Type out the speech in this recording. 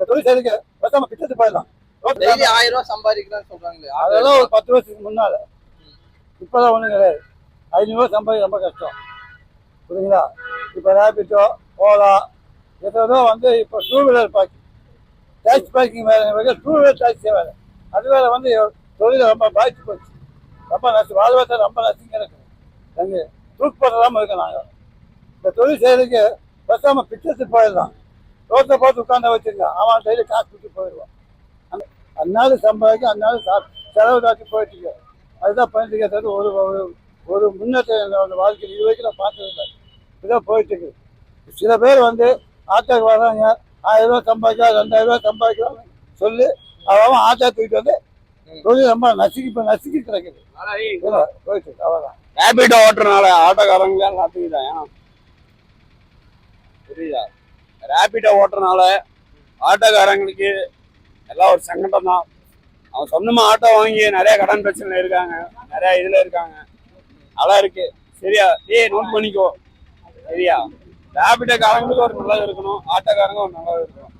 தொழில் செய்யறதுக்கு பேசாம கிட்டத்து போயிடலாம். டெய்லி 1000 ரூபாய் சம்பாதிக்கிறான்னு சொல்றாங்களே, அதெல்லாம் ஒரு 10 வருஷத்துக்கு முன்னால. இப்பதான் ஒண்ணும் கிடையாது. 500 ரூபாய் சம்பாதிக்க ரொம்ப கஷ்டம், புரியுங்களா? இப்ப ரேபிட்டோ, ஓலா, ஏதோ வந்து இப்போ 2 வீலர் பார்க்கிங், டாக்ஸி பார்க்கிங் வேலை, 2 வீலர் டாக்ஸி வேலை, அது வேலை வந்து தொழில ரொம்ப பாதிச்சு போச்சு. ரொம்ப நஷ்டம், வாழ்வாதாரம் ரொம்ப நஷ்டம் கிடக்கு. எங்க தூக்கு போடுறதாம இருக்கோம் நாங்கள். இந்த தொழில் செய்யறதுக்கு பேசாம பிச்சத்து போயிடலாம். ரோட்டை பார்த்து உட்காந்து வச்சுருங்க, அவன் டெய்லி காசு கொடுத்து போயிடுவான். அந்நாள் சம்பாதிக்க அந்நாள் செலவு தாக்கி போயிட்டு இருக்கு. அதுதான் பண்ணிட்டு இருக்கிறது. ஒரு ஒரு முன்னேற்றம் வாழ்க்கையில் இது வரைக்கும் நான் பார்த்ததில்லை. இதுதான் போயிட்டு இருக்கு. சில பேர் வந்து ஆட்டோக்கு வர்றாங்க, 1000 ரூபாய் சம்பாதிக்கலாம், 2000 ரூபாய் சம்பாதிக்கலாம்னு சொல்லி அவன் ஆட்டோ தூக்கிட்டு வந்து தொழில் ரொம்ப நசுக்கி கிடைக்குது. போயிட்டு இருக்கு, அவ்வளோதான். ரேபிட்டோ ஓட்டுறதுனால ஆட்டோக்காரங்க எல்லாத்துக்கிட்டான் புரியுதா? ரேபிட்டோ ஓட்டுறதுனால ஆட்டோக்காரங்களுக்கு எல்லாம் ஒரு சங்கடம் தான். அவன் சொந்தமா ஆட்டோ வாங்கி நிறைய கடன் பிரச்சனை இருக்காங்க, நிறைய இதுல இருக்காங்க, அதெல்லாம் இருக்கு. சரியா? நோட் பண்ணிக்கோ. சரியா? ரேபிட்டோ காரங்களுக்கு ஒரு நல்லது இருக்கணும், ஆட்டோக்காரங்க ஒரு நல்லது இருக்கணும்.